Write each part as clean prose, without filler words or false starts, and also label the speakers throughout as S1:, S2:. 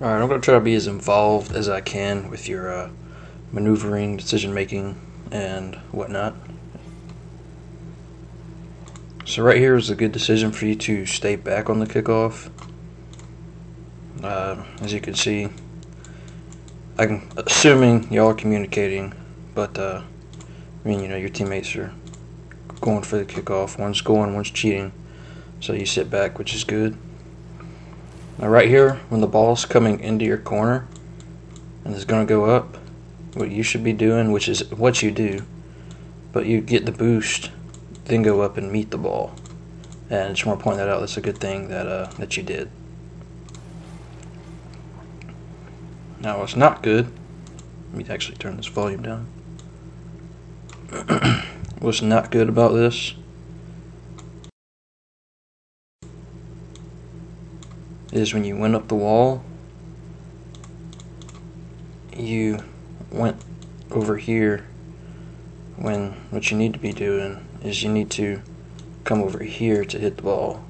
S1: Alright, I'm going to try to be as involved as I can with your maneuvering, decision making, and whatnot. So right here is a good decision for you to stay back on the kickoff. As you can see, I'm assuming y'all are communicating, but I mean, you know, your teammates are going for the kickoff. One's going, one's cheating. So you sit back, which is good. Now right here, when the ball's coming into your corner and it's going to go up, what you should be doing, which is what you do, but you get the boost, then go up and meet the ball. And I just want to point that out. That's a good thing that you did. Now what's not good, let me actually turn this volume down. What's not good about this is when you went up the wall, you went over here, when what you need to be doing is you need to come over here to hit the ball.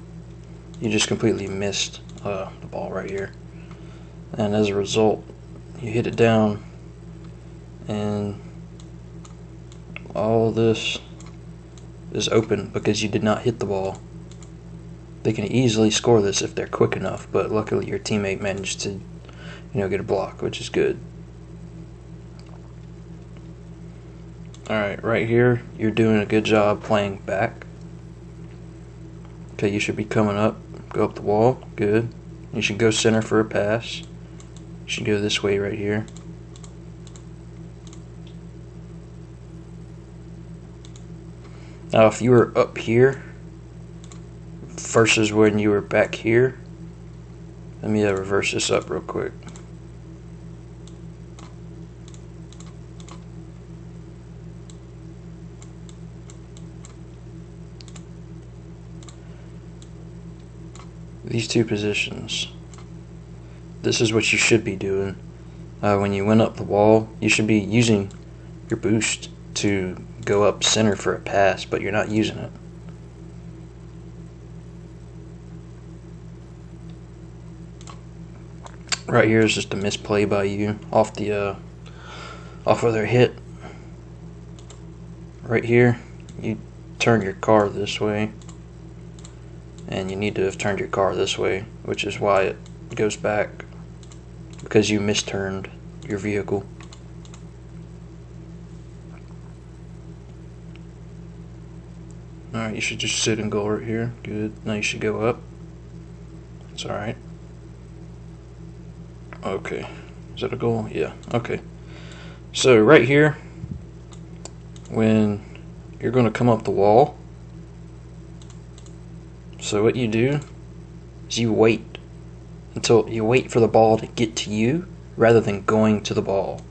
S1: You just completely missed the ball right here, and as a result you hit it down, and all this is open because you did not hit the ball. They can easily score this if they're quick enough, but luckily your teammate managed to, get a block, which is good. Alright, right here, you're doing a good job playing back. Okay, you should be coming up, go up the wall, good. You should go center for a pass. You should go this way right here. Now if you were up here versus when you were back here, let me reverse this up real quick. These two positions, this is what you should be doing. When you went up the wall, you should be using your boost to go up center for a pass, but you're not using it. Right here is just a misplay by you off of their hit. Right here, you turn your car this way, and you need to have turned your car this way, which is why it goes back, because you misturned your vehicle. Alright, you should just sit and go right here. Good. Now you should go up. It's alright. Okay. Is that a goal? Yeah. Okay. So right here, when you're going to come up the wall, so what you do is you wait for the ball to get to you rather than going to the ball.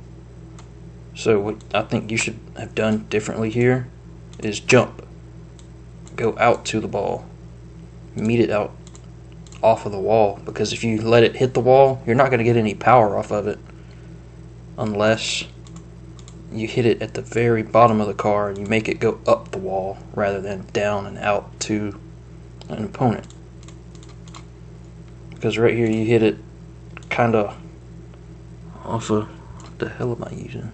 S1: So what I think you should have done differently here is jump, go out to the ball, meet it out off of the wall, because if you let it hit the wall, you're not going to get any power off of it unless you hit it at the very bottom of the car and you make it go up the wall rather than down and out to an opponent. Because right here you hit it kind of off of, what the hell am I using?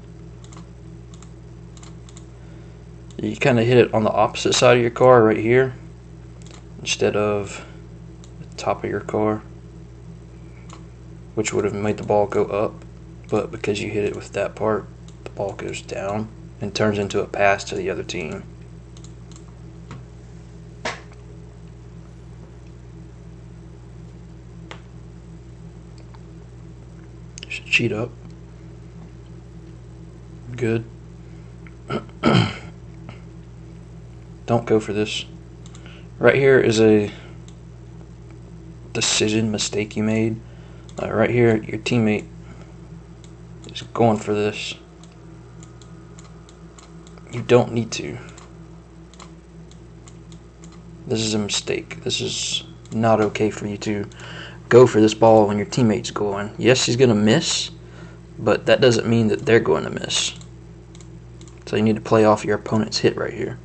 S1: You kind of hit it on the opposite side of your car right here instead of the top of your car, which would have made the ball go up, but because you hit it with that part, the ball goes down and turns into a pass to the other team. You should cheat up. Good. Don't go for this. Right here is a decision mistake you made. Right here, your teammate is going for this. You don't need to. This is a mistake. This is not okay for you to go for this ball when your teammate's going. Yes, he's going to miss, but that doesn't mean that they're going to miss. So you need to play off your opponent's hit right here.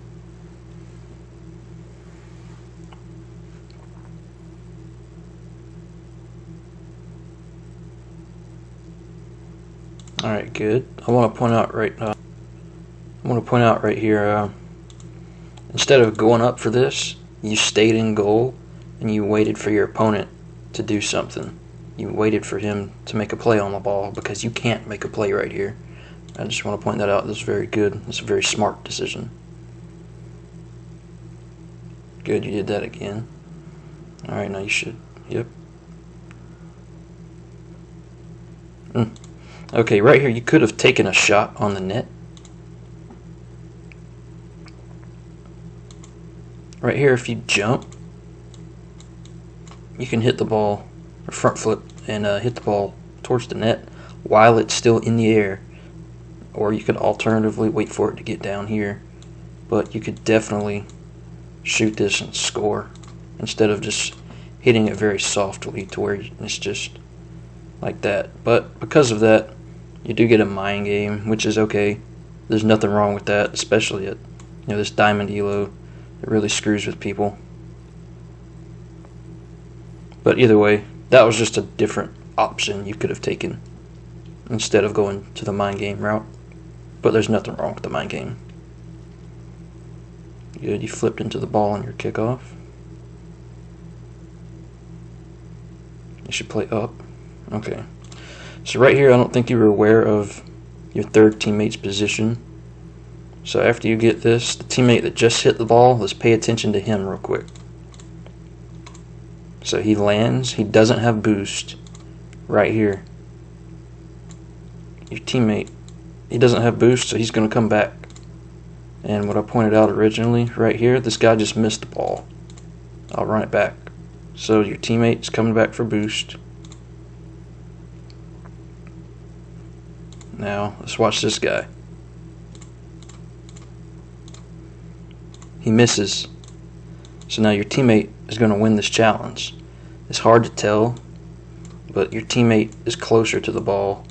S1: Alright, good. I want to point out right here, instead of going up for this, you stayed in goal and you waited for your opponent to do something. You waited for him to make a play on the ball because you can't make a play right here. I just want to point that out. This is very good. It's a very smart decision. Good, you did that again. Alright, now you should. Yep. Okay, right here you could have taken a shot on the net. Right here, if you jump, you can hit the ball, or front flip, and hit the ball towards the net while it's still in the air. Or you could alternatively wait for it to get down here. But you could definitely shoot this and score instead of just hitting it very softly to where it's just like that. But because of that, you do get a mind game, which is okay. There's nothing wrong with that, especially at this diamond elo. It really screws with people. But either way, that was just a different option you could have taken instead of going to the mind game route. But there's nothing wrong with the mind game. Good, you flipped into the ball on your kickoff. You should play up. Okay. So right here, I don't think you were aware of your third teammate's position. So after you get this, the teammate that just hit the ball, let's pay attention to him real quick. So he lands. He doesn't have boost right here. Your teammate, he doesn't have boost, so he's going to come back. And what I pointed out originally, right here, this guy just missed the ball. I'll run it back. So your teammate's coming back for boost. Now, let's watch this guy. He misses. So now your teammate is going to win this challenge. It's hard to tell, but your teammate is closer to the ball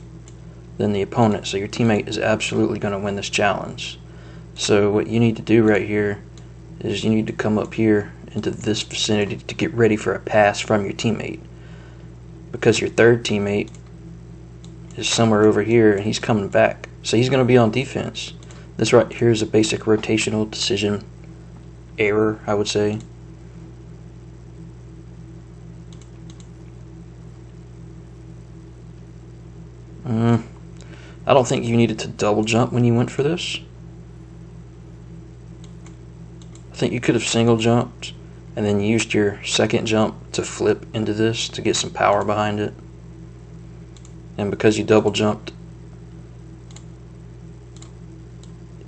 S1: than the opponent. So your teammate is absolutely going to win this challenge. So what you need to do right here is you need to come up here into this vicinity to get ready for a pass from your teammate. Because your third teammate is somewhere over here and he's coming back. So he's going to be on defense. This right here is a basic rotational decision error, I would say. I don't think you needed to double jump when you went for this. I think you could have single jumped and then used your second jump to flip into this to get some power behind it. And because you double jumped,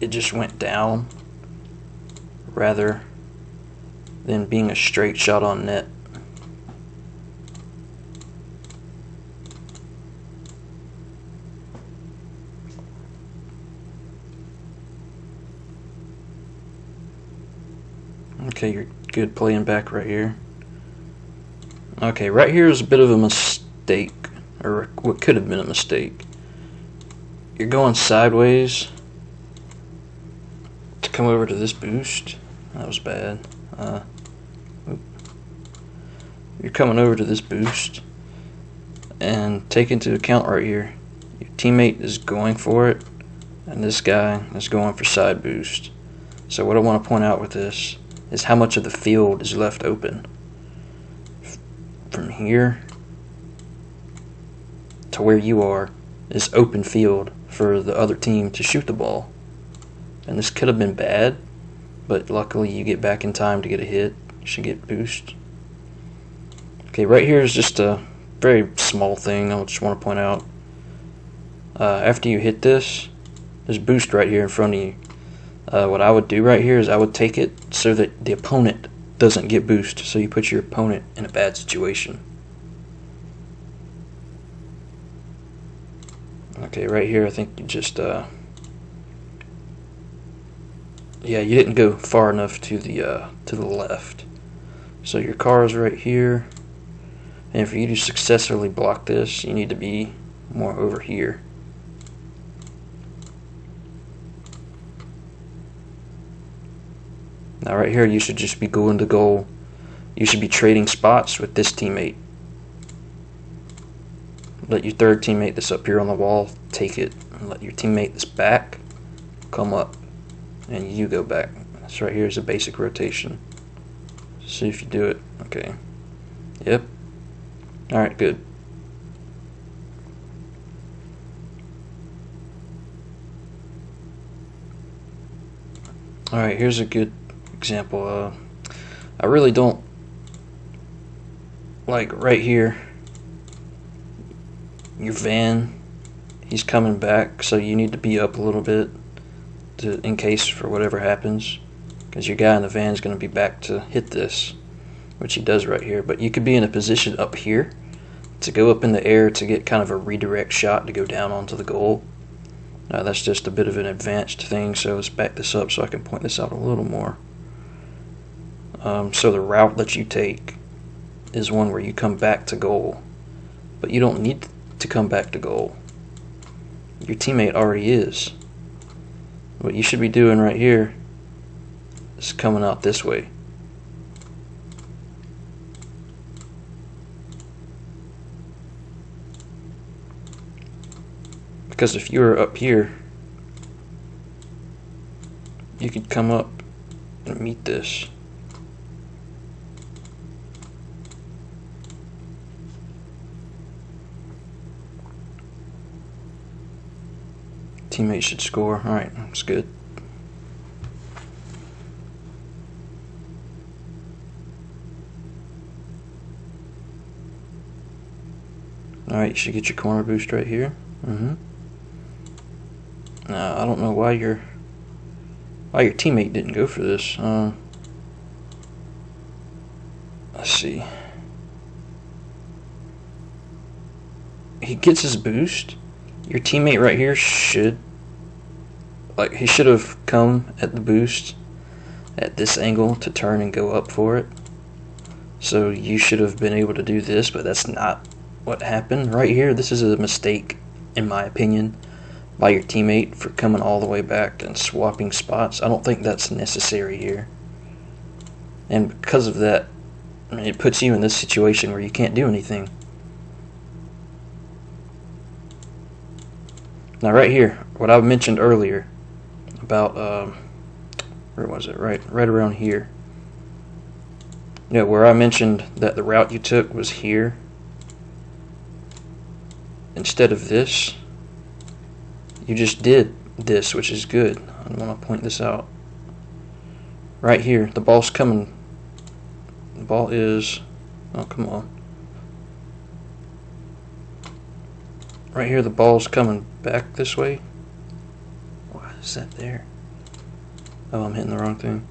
S1: it just went down rather than being a straight shot on net. Okay, you're good playing back right here. Okay, right here is a bit of a mistake, or what could have been a mistake. You're going sideways to come over to this boost. That was bad. You're coming over to this boost, and take into account right here, your teammate is going for it, and this guy is going for side boost. So what I want to point out with this is how much of the field is left open. From here to where you are is open field for the other team to shoot the ball. And this could have been bad, but luckily you get back in time to get a hit. You should get boost. Okay, right here is just a very small thing I just want to point out. After you hit this, there's boost right here in front of you. What I would do right here is I would take it so that the opponent doesn't get boost, so you put your opponent in a bad situation. Okay, right here I think you just yeah, you didn't go far enough to the left. So your car is right here, and for you to successfully block this, you need to be more over here. Now right here you should just be going to goal. You should be trading spots with this teammate. let your third teammate that's up here on the wall take it, and let your teammate that's back come up, and you go back. This right here is a basic rotation. See if you do it. Okay. Yep. Alright, good. Alright, here's a good example. I really don't like right here, your van, he's coming back, so you need to be up a little bit in case for whatever happens, because your guy in the van is going to be back to hit this, which he does right here. But you could be in a position up here to go up in the air to get kind of a redirect shot to go down onto the goal. That's just a bit of an advanced thing, so let's back this up so I can point this out a little more. So the route that you take is one where you come back to goal, but you don't need to come back to goal. Your teammate already is. What you should be doing right here is coming out this way. Because if you were up here, you could come up and meet this. Teammate should score. Alright, that's good. Alright, you should get your corner boost right here. Now, I don't know why your teammate didn't go for this. Let's see. He gets his boost. Your teammate right here should, he should have come at the boost at this angle to turn and go up for it. So you should have been able to do this, but that's not what happened right here. This is a mistake, in my opinion, by your teammate for coming all the way back and swapping spots. I don't think that's necessary here. And because of that, it puts you in this situation where you can't do anything. Now right here, what I mentioned earlier about, where was it? Right around here. Yeah, where I mentioned that the route you took was here instead of this. You just did this, which is good. I want to point this out. Right here, the ball's coming. The ball is, oh come on. Right here, the ball's coming back this way. Why is that there? Oh, I'm hitting the wrong thing.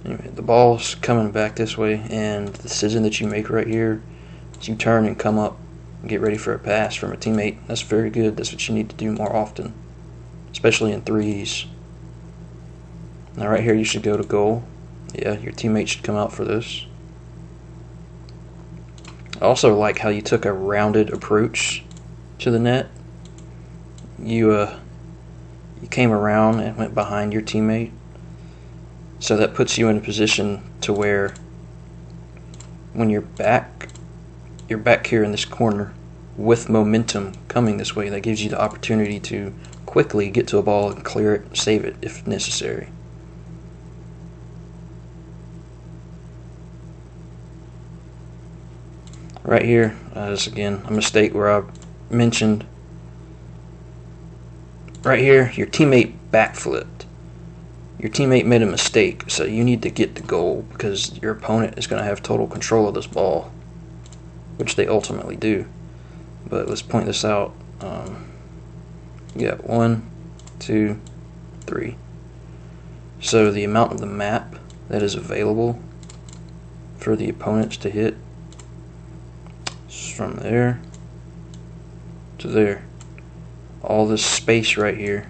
S1: Anyway, the ball's coming back this way, and the decision that you make right here is you turn and come up and get ready for a pass from a teammate. That's very good. That's what you need to do more often, especially in threes. Now right here, you should go to goal. Yeah, your teammate should come out for this. I also like how you took a rounded approach to the net. You came around and went behind your teammate, so that puts you in a position to where when you're back here in this corner with momentum coming this way. That gives you the opportunity to quickly get to a ball and clear it, save it if necessary. Right here is again a mistake where I mentioned right here your teammate backflipped. Your teammate made a mistake, so you need to get the goal because your opponent is going to have total control of this ball, which they ultimately do. But let's point this out. You got 1, 2, 3. So the amount of the map that is available for the opponents to hit is from there to there. All this space right here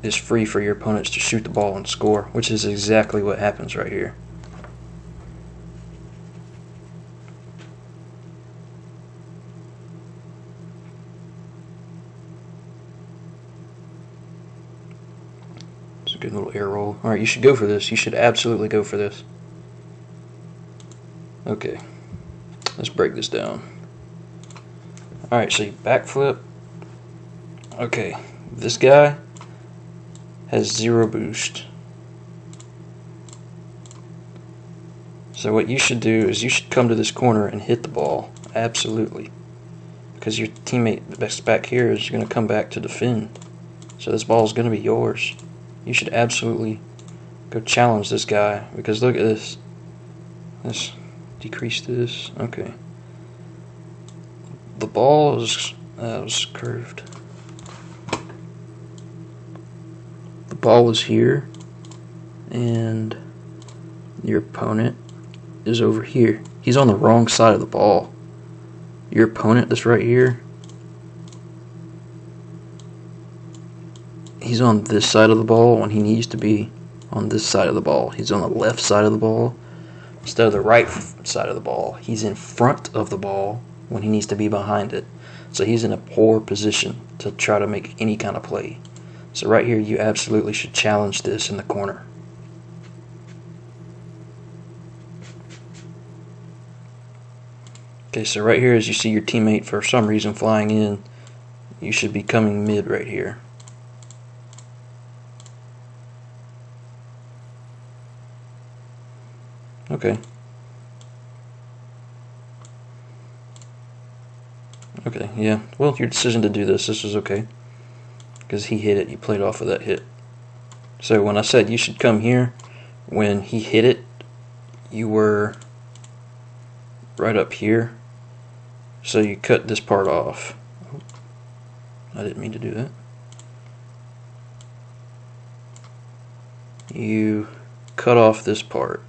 S1: is free for your opponents to shoot the ball and score, which is exactly what happens right here. It's a good little air roll. Alright, you should go for this. You should absolutely go for this. Okay, let's break this down. Alright, so you backflip. Okay, this guy has 0 boost. So what you should do is you should come to this corner and hit the ball. Absolutely. Because your teammate that's back here is going to come back to defend. So this ball is going to be yours. You should absolutely go challenge this guy. Because look at this. Let's decrease this. Okay. The ball is was curved. The ball is here. And your opponent is over here. He's on the wrong side of the ball. Your opponent that's right here, he's on this side of the ball when he needs to be on this side of the ball. He's on the left side of the ball instead of the right side of the ball. He's in front of the ball when he needs to be behind it. So he's in a poor position to try to make any kind of play. So right here you absolutely should challenge this in the corner. Okay, so right here as you see your teammate for some reason flying in, you should be coming mid right here. Okay. Okay, yeah. Well, your decision to do this is okay. Because he hit it, you played off of that hit. So when I said you should come here, when he hit it, you were right up here. So you cut this part off. I didn't mean to do that. You cut off this part.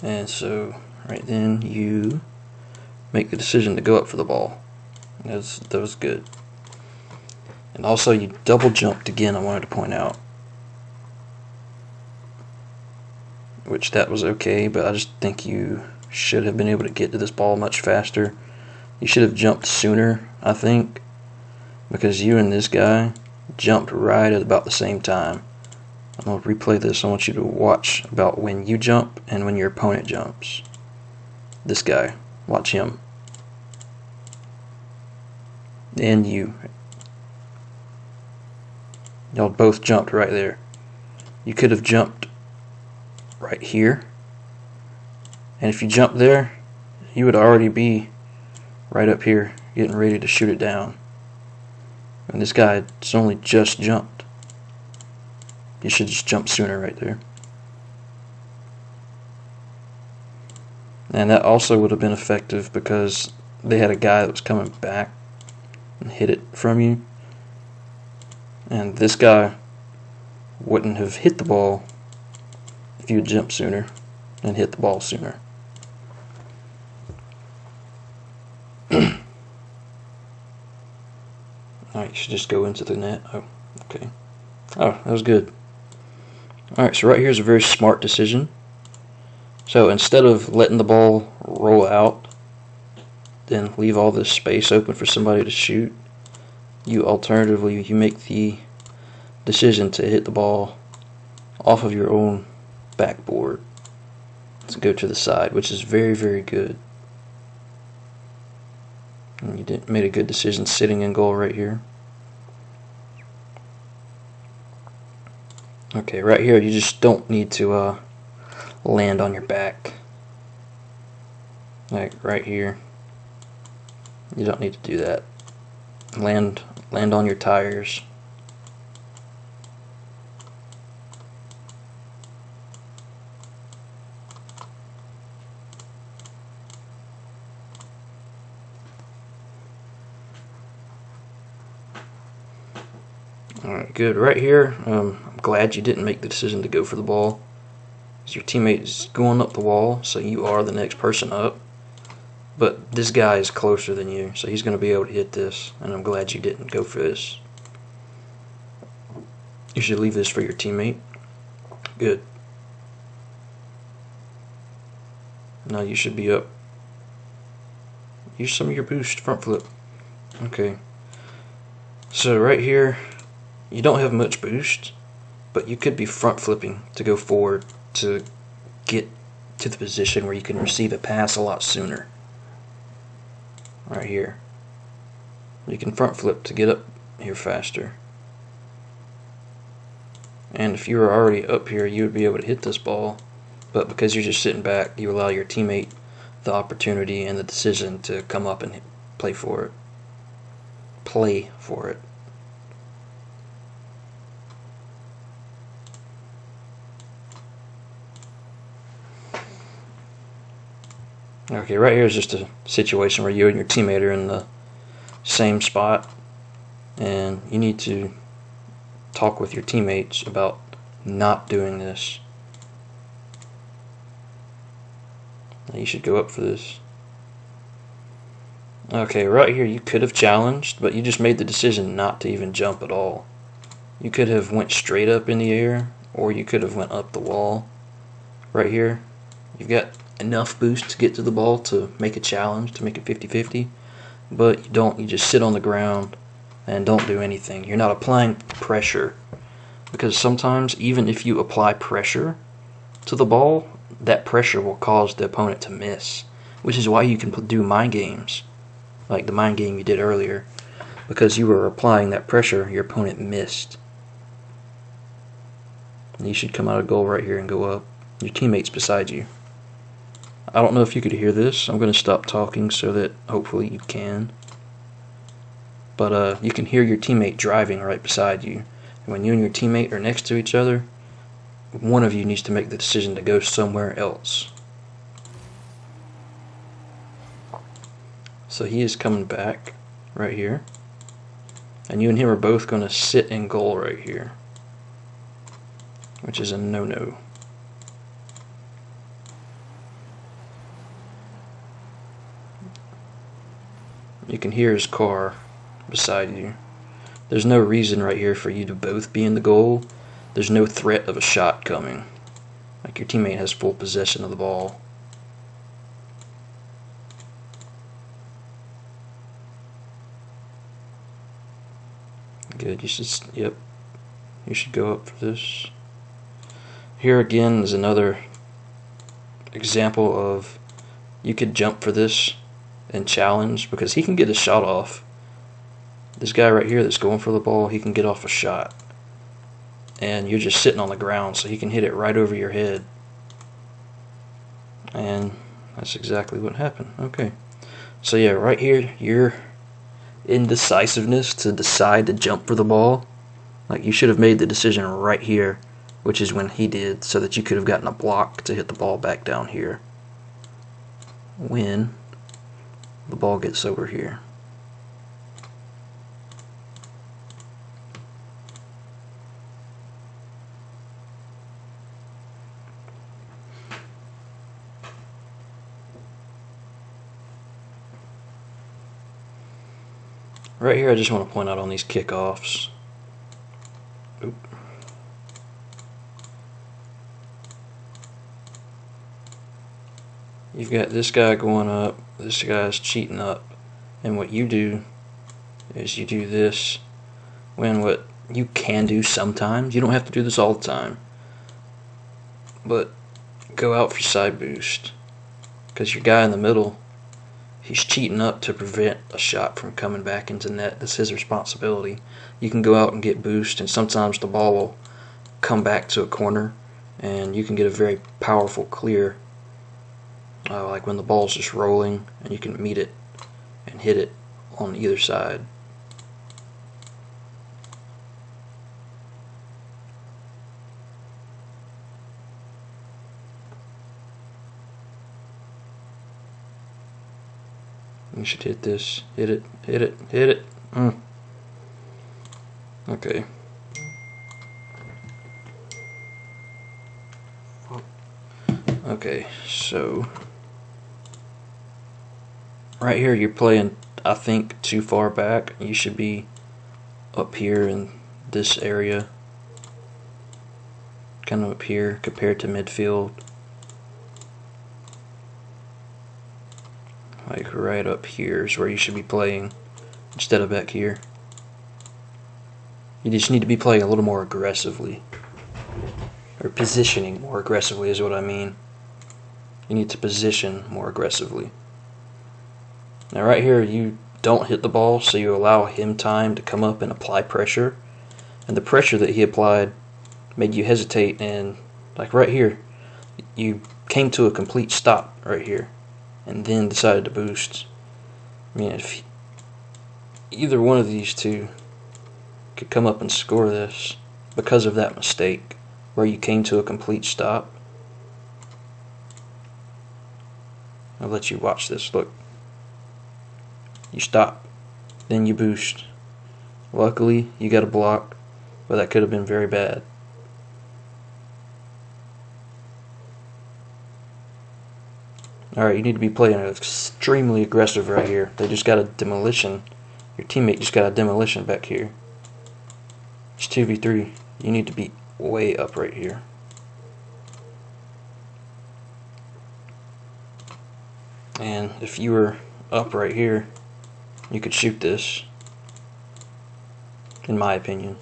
S1: And so right then you make the decision to go up for the ball. That was good. And also you double jumped again, I wanted to point out. Which that was okay, but I just think you should have been able to get to this ball much faster. You should have jumped sooner, I think, because you and this guy jumped right at about the same time. I'm going to replay this. I want you to watch about when you jump and when your opponent jumps. This guy, watch him. And you. Y'all both jumped right there. You could have jumped right here. And if you jump there, you would already be right up here getting ready to shoot it down. And this guy has only just jumped. You should just jump sooner right there. And that also would have been effective because they had a guy that was coming back and hit it from you. And this guy wouldn't have hit the ball if you had jumped sooner and hit the ball sooner. Alright, you should just go into the net. Oh, okay. Oh, that was good. Alright, so right here is a very smart decision. So instead of letting the ball roll out, then leave all this space open for somebody to shoot, you alternatively, you make the decision to hit the ball off of your own backboard to go to the side, which is very, very good. And you made a good decision sitting in goal right here. Okay, right here you just don't need to land on your back. Like right here. You don't need to do that. Land on your tires. Alright, good. Right here, I'm glad you didn't make the decision to go for the ball. Your teammate is going up the wall, so you are the next person up. But this guy is closer than you, so he's going to be able to hit this, and I'm glad you didn't go for this. You should leave this for your teammate. Good. Now you should be up. Use some of your boost, front flip. Okay. So right here, you don't have much boost, but you could be front flipping to go forward to get to the position where you can receive a pass a lot sooner. right here. You can front flip to get up here faster. And if you were already up here, you would be able to hit this ball, but because you're just sitting back, you allow your teammate the opportunity and the decision to come up and play for it. Play for it. Okay, right here is just a situation where you and your teammate are in the same spot, and you need to talk with your teammates about not doing this. You should go up for this. Okay, right here you could have challenged, but you just made the decision not to even jump at all. You could have went straight up in the air, or you could have went up the wall. Right here, you've got enough boost to get to the ball to make a challenge, to make it 50-50, but you don't. You just sit on the ground and don't do anything. You're not applying pressure, because sometimes even if you apply pressure to the ball, that pressure will cause the opponent to miss, which is why you can do mind games, like the mind game you did earlier. Because you were applying that pressure, your opponent missed. And you should come out of goal right here and go up. Your teammate's beside you. I don't know if you could hear this. I'm going to stop talking so that hopefully you can. But you can hear your teammate driving right beside you. And when you and your teammate are next to each other, one of you needs to make the decision to go somewhere else. So he is coming back right here. And you and him are both going to sit in goal right here, which is a no-no. You can hear his car beside you. There's no reason right here for you to both be in the goal. There's no threat of a shot coming. Like, your teammate has full possession of the ball. Good. You should go up for this. Here again is another example of you could jump for this and challenge, because he can get a shot off. This guy right here that's going for the ball, he can get off a shot. And you're just sitting on the ground, so he can hit it right over your head. And that's exactly what happened. Okay. So yeah, right here, your indecisiveness to decide to jump for the ball, like, you should have made the decision right here, which is when he did, so that you could have gotten a block to hit the ball back down here when the ball gets over here. Right here, I just want to point out on these kickoffs. Oop. You've got this guy going up, this guy's cheating up, and what you do is you do this when what you can do sometimes, you don't have to do this all the time, but go out for side boost, because your guy in the middle, he's cheating up to prevent a shot from coming back into net. That's his responsibility. You can go out and get boost, and sometimes the ball will come back to a corner, and you can get a very powerful clear, like when the ball's just rolling, and you can meet it and hit it on either side. You should hit this. Hit it. Hit it. Hit it. Okay. Okay, so right here you're playing, I think, too far back. You should be up here in this area, kind of up here compared to midfield. Like right up here is where you should be playing instead of back here. You just need to be playing a little more aggressively, or positioning more aggressively is what I mean. You need to position more aggressively. Now right here you don't hit the ball, so you allow him time to come up and apply pressure. And the pressure that he applied made you hesitate, and like right here, you came to a complete stop right here and then decided to boost. I mean, if either one of these two could come up and score this because of that mistake where you came to a complete stop. I'll let you watch this. Look, you stop, then you boost. Luckily you got a block, but that could have been very bad. Alright, you need to be playing extremely aggressive right here. They just got a demolition. Your teammate just got a demolition back here. It's 2v3. You need to be way up right here. And if you were up right here, you could shoot this, in my opinion.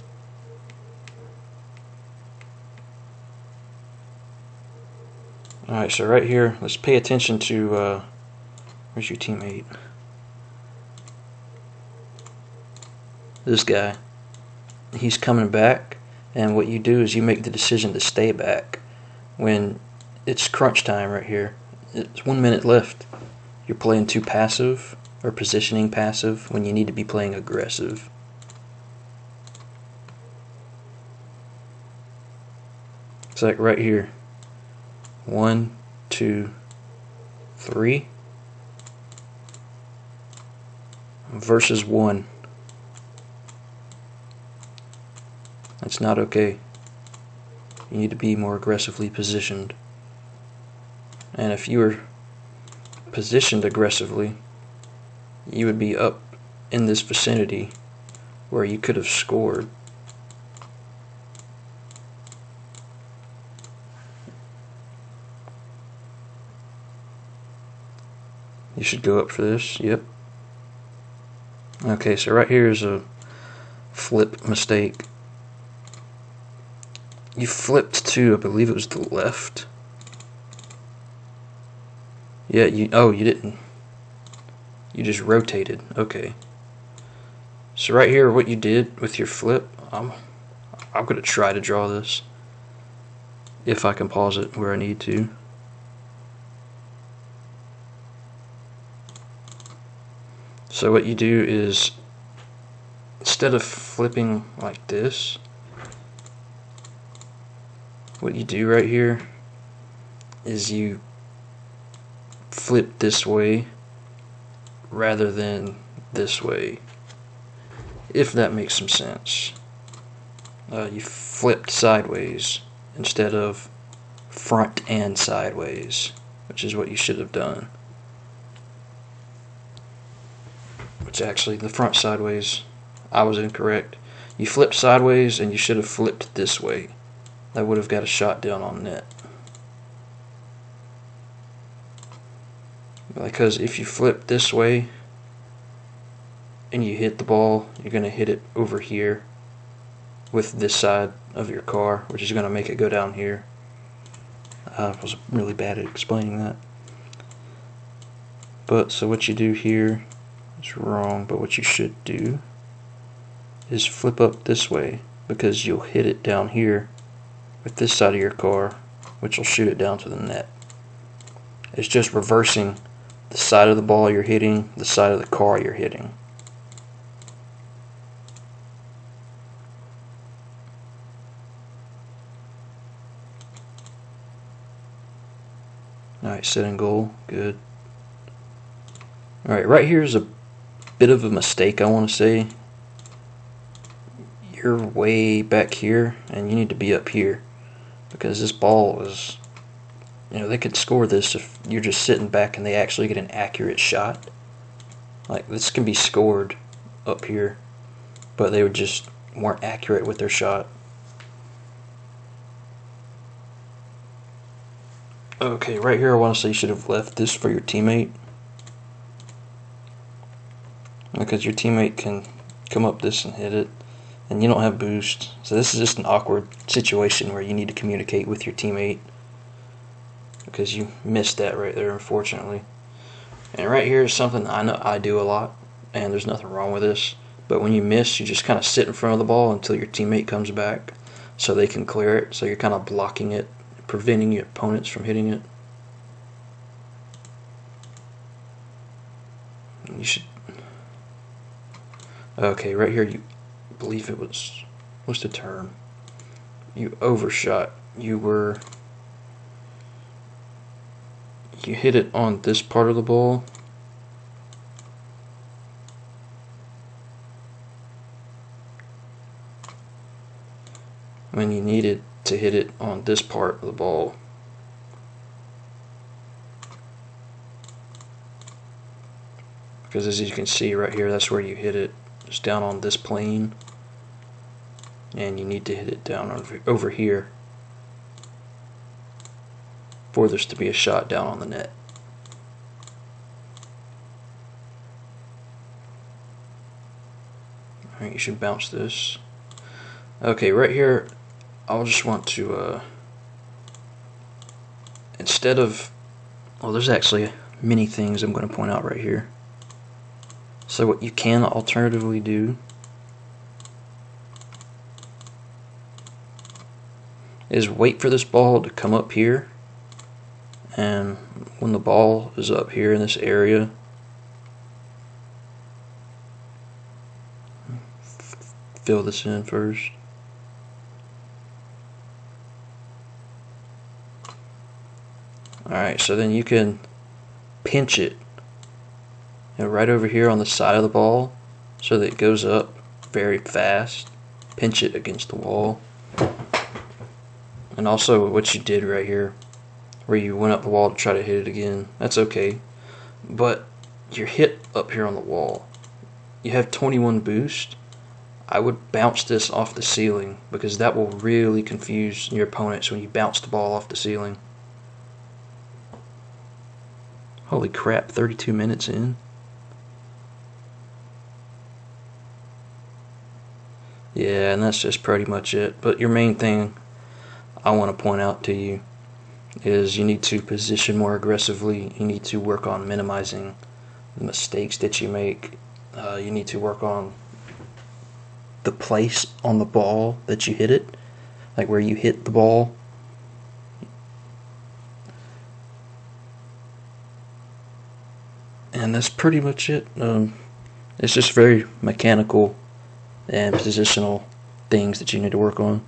S1: Alright, so right here, let's pay attention to, where's your teammate? This guy. He's coming back, and what you do is you make the decision to stay back when it's crunch time right here. It's 1 minute left. You're playing too passive, or positioning passive, when you need to be playing aggressive. It's like right here. 1, 2, 3 versus 1. That's not okay. You need to be more aggressively positioned. And if you were positioned aggressively, you would be up in this vicinity where you could have scored. You should go up for this. Yep. Okay, so right here is a flip mistake. You flipped to, I believe it was the left. Yeah, you didn't. You just rotated. Okay. So right here, what you did with your flip, I'm gonna try to draw this if I can pause it where I need to. So what you do is, instead of flipping like this, what you do right here is you flip this way rather than this way, if that makes some sense. You flipped sideways instead of front and sideways, which is what you should have done. Which actually, the front sideways, I was incorrect. You flipped sideways and you should have flipped this way. That would have got a shot down on net. Because if you flip this way and you hit the ball, you're going to hit it over here with this side of your car, which is going to make it go down here. I was really bad at explaining that. But so what you do here is wrong, but what you should do is flip up this way, because you'll hit it down here with this side of your car, which will shoot it down to the net. It's just reversing the side of the ball you're hitting, the side of the car you're hitting. Alright, setting goal, good. Alright, right here is a bit of a mistake, I want to say. You're way back here, and you need to be up here, because this ball is, they could score this if you're just sitting back and they actually get an accurate shot. Like, this can be scored up here, but they just weren't accurate with their shot. Okay, right here I want to say you should have left this for your teammate, because your teammate can come up this and hit it, and you don't have boost. So this is just an awkward situation where you need to communicate with your teammate, because you missed that right there, unfortunately. And right here is something I know I do a lot, and there's nothing wrong with this. But when you miss, you just kind of sit in front of the ball until your teammate comes back so they can clear it. So you're kind of blocking it, preventing your opponents from hitting it. You should. Okay, right here, you believe it was. What's the term? You overshot. You hit it on this part of the ball. When you needed to hit it on this part of the ball. Because as you can see right here, that's where you hit it. It's down on this plane. And you need to hit it down over here for this to be a shot down on the net. Alright, you should bounce this. Okay, right here, I'll just want to, instead of, well, there's actually many things I'm going to point out right here. So what you can alternatively do is wait for this ball to come up here, and when the ball is up here in this area, fill this in first. Alright, so then you can pinch it, right over here on the side of the ball so that it goes up very fast. Pinch it against the wall. And also what you did right here, where you went up the wall to try to hit it again, that's okay. But you're hit up here on the wall. You have 21 boost. I would bounce this off the ceiling because that will really confuse your opponents when you bounce the ball off the ceiling. Holy crap, 32 minutes in. Yeah, and that's just pretty much it. But your main thing I want to point out to you is you need to position more aggressively. You need to work on minimizing the mistakes that you make. You need to work on the place on the ball that you hit it, like where you hit the ball. And that's pretty much it. It's just very mechanical and positional things that you need to work on.